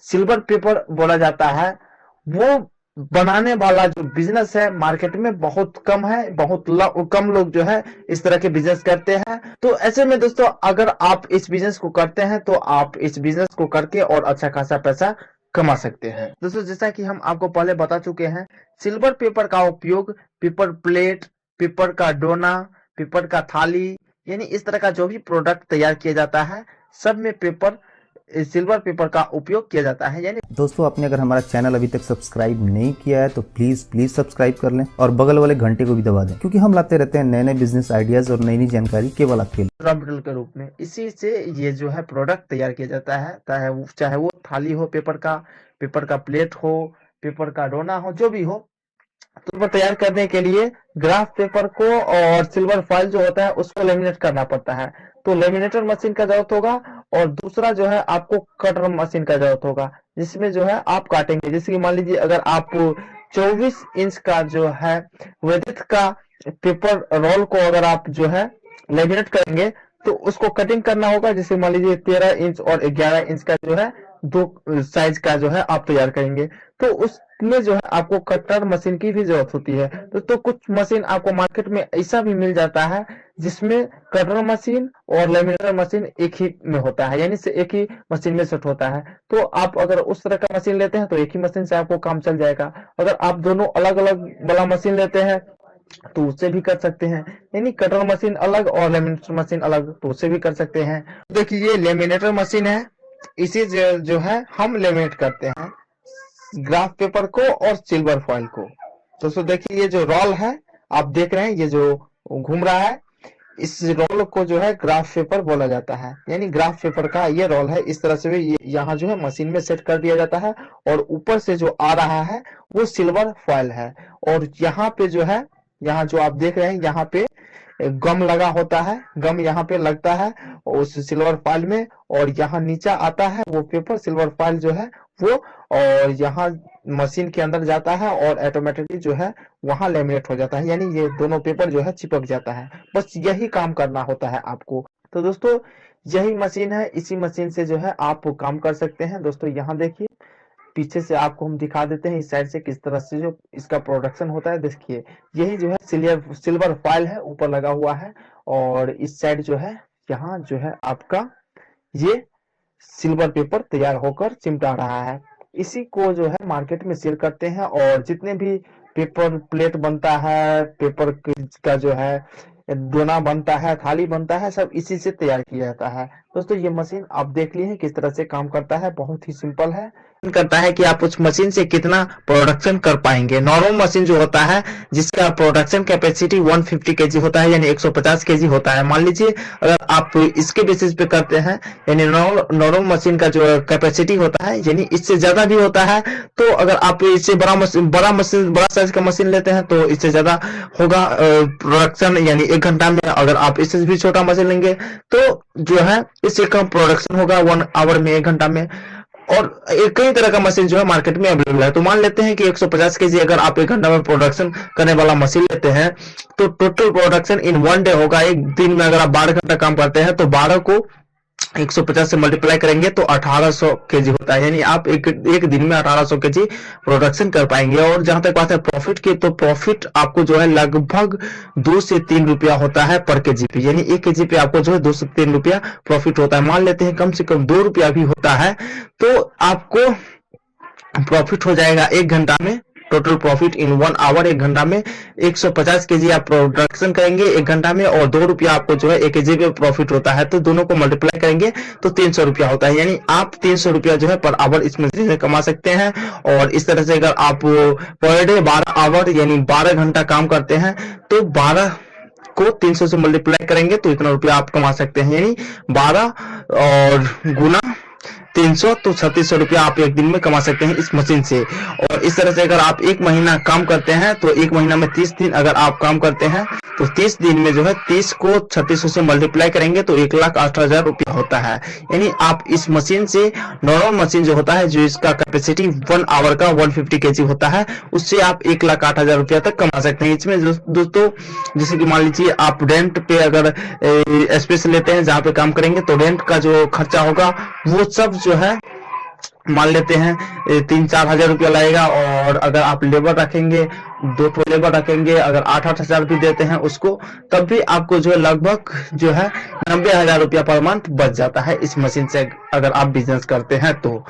Silver paper बोला जाता है, वो बनाने वाला जो बिजनेस है मार्केट में बहुत कम है, बहुत कम लोग जो है इस तरह के बिजनेस करते हैं। तो ऐसे में दोस्तों अगर आप इस बिजनेस को करते हैं तो आप इस बिजनेस को करके और अच्छा खासा पैसा कमा सकते हैं। दोस्तों जैसा कि हम आपको पहले बता चुके हैं, सिल्वर पेपर का उपयोग पेपर प्लेट, पेपर का डोना, पेपर का थाली, यानी इस तरह का जो भी प्रोडक्ट तैयार किया जाता है सब में पेपर सिल्वर पेपर का उपयोग किया जाता है। यानी दोस्तों आपने अगर हमारा चैनल अभी तक सब्सक्राइब नहीं किया है तो प्लीज सब्सक्राइब कर लें और बगल वाले घंटे को भी दबा दें, क्योंकि हम लाते रहते हैं नए नए बिजनेस आइडियाज और नई नई जानकारी केवल आपके लिए। रॉ मटेरियल के रूप में इसी से ये जो है प्रोडक्ट तैयार किया जाता है, चाहे वो थाली हो पेपर का प्लेट हो, पेपर का डोना हो, जो भी हो। तो तैयार करने के लिए ग्राफ पेपर को और सिल्वर फॉइल जो होता है उसको लेमिनेट करना पड़ता है। तो लेमिनेटर मशीन का जरूरत होगा और दूसरा जो है आपको कटर मशीन का जरूरत होगा, जिसमें जो है आप काटेंगे। जैसे कि मान लीजिए अगर आप 24 इंच का जो है विड्थ का पेपर रोल को अगर आप जो है लेमिनेट करेंगे तो उसको कटिंग करना होगा। जैसे मान लीजिए 13 इंच और 11 इंच का जो है दो साइज का जो है आप तैयार करेंगे, तो उसमें जो है आपको कटर मशीन की भी जरूरत होती है। तो कुछ मशीन आपको मार्केट में ऐसा भी मिल जाता है जिसमें कटर मशीन और लेमिनेटर मशीन एक ही में होता है, यानी से एक ही मशीन में सेट होता है। तो आप अगर उस तरह का मशीन लेते हैं तो एक ही मशीन से आपको काम चल जाएगा। अगर आप दोनों अलग अलग वाला मशीन लेते हैं तो उससे भी कर सकते हैं, यानी कटर मशीन अलग और लेमिनेटर मशीन अलग, तो उससे भी कर सकते हैं। देखिए ये लेमिनेटर मशीन है, इसी जो है हम लेमिनेट करते हैं ग्राफ पेपर को और सिल्वर फॉइल को। दोस्तों देखिए ये जो रोल है आप देख रहे हैं, ये जो घूम रहा है, इस रोल को जो है ग्राफ पेपर बोला जाता है। यानी ग्राफ पेपर का ये रोल है, इस तरह से भी यहाँ जो है मशीन में सेट कर दिया जाता है और ऊपर से जो आ रहा है वो सिल्वर फॉइल है। और यहाँ पे जो है, यहाँ जो आप देख रहे हैं यहाँ पे गम लगा होता है, गम यहाँ पे लगता है उस सिल्वर फॉइल में, और यहाँ नीचे आता है वो पेपर सिल्वर फॉइल जो है वो, और यहाँ मशीन के अंदर जाता है और ऑटोमेटिकली जो है वहां लेमिनेट हो जाता है, यानी ये दोनों पेपर जो है चिपक जाता है। बस यही काम करना होता है आपको। तो दोस्तों यही मशीन है, इसी मशीन से जो है आप काम कर सकते हैं। दोस्तों यहाँ देखिए पीछे से आपको हम दिखा देते हैं इस साइड से किस तरह से जो इसका प्रोडक्शन होता है। देखिए यही जो है सिल्वर फॉइल है ऊपर लगा हुआ है, और इस साइड जो है यहाँ जो है आपका ये सिल्वर पेपर तैयार होकर चिमटा रहा है। इसी को जो है मार्केट में सेल करते हैं, और जितने भी पेपर प्लेट बनता है, पेपर का जो है डोना बनता है, थाली बनता है, सब इसी से तैयार किया जाता है। दोस्तों ये मशीन आप देख लिए किस तरह से काम करता है, बहुत ही सिंपल है। करता है कि आप उस मशीन से कितना प्रोडक्शन कर पाएंगे। नॉर्मल मशीन जो होता है जिसका प्रोडक्शन कैपेसिटी 150 केजी होता है, यानी 150 केजी होता है। मान लीजिए अगर आप इसके बेसिस पे करते हैं, यानी नॉर्मल मशीन का जो कैपेसिटी होता है यानी इससे ज्यादा भी होता है। तो अगर आप इससे बड़ा साइज का मशीन लेते हैं तो इससे ज्यादा होगा प्रोडक्शन, यानी 1 घंटा में। अगर आप इससे भी छोटा मशीन लेंगे तो जो है इससे कम प्रोडक्शन होगा 1 आवर में, 1 घंटा में। और कई तरह का मशीन जो है मार्केट में अवेलेबल है। तो मान लेते हैं कि 150 केजी अगर आप 1 घंटा में प्रोडक्शन करने वाला मशीन लेते हैं तो टोटल प्रोडक्शन इन 1 डे होगा। एक दिन में अगर आप 12 घंटा काम करते हैं तो 12 को 150 से मल्टीप्लाई करेंगे तो 1800 केजी होता है, यानी आप एक दिन में 1800 केजी प्रोडक्शन कर पाएंगे। और जहां तक बात है प्रॉफिट की, तो प्रॉफिट आपको जो है लगभग 2 से 3 रुपया होता है पर केजी पे, यानी 1 केजी पे आपको जो है 2 से 3 रुपया प्रॉफिट होता है। मान लेते हैं कम से कम 2 रुपया भी होता है तो आपको प्रॉफिट हो जाएगा 1 घंटा में। टोटल प्रॉफिट इन 1 आवर, 1 घंटा में 150 केजी आप प्रोडक्शन करेंगे 1 घंटा में, और 2 रुपया आपको जो है 1 केजी पे प्रॉफिट होता है। तो दोनों को मल्टीप्लाई करेंगे तो 300 रुपया होता है, यानी आप 300 रुपया जो है पर आवर इस मशीन से कमा सकते हैं। और इस तरह से अगर आप पर डे 12 आवर यानी 12 घंटा काम करते हैं तो 12 को 300 से मल्टीप्लाई करेंगे तो इतना रुपया आप कमा सकते हैं, यानी 12 और गुना 300 तो 3600 रुपया आप एक दिन में कमा सकते हैं इस मशीन से। और इस तरह से अगर आप 1 महीना काम करते हैं तो 1 महीना में 30 दिन अगर आप काम करते हैं तो 30 दिन में जो है 30 को 3600 से मल्टीप्लाई करेंगे तो 1,08,000 रुपया होता है। यानी आप इस मशीन से, नॉर्मल मशीन जो होता है जो इसका कैपेसिटी 1 आवर का 150 केजी होता है, उससे आप 1,08,000 रुपया तक कमा सकते हैं। इसमें दोस्तों जैसे कि मान लीजिए आप रेंट पे अगर स्पेस लेते हैं जहाँ पे काम करेंगे तो रेंट का जो खर्चा होगा वो सब जो है मान लेते हैं 3-4 हजार रुपया लगेगा, और अगर आप लेबर रखेंगे, 2 तो लेबर रखेंगे, अगर 8-8 हजार भी देते हैं उसको, तब भी आपको जो है लगभग जो है 90 हजार रुपया पर मंथ बच जाता है इस मशीन से, अगर आप बिजनेस करते हैं तो।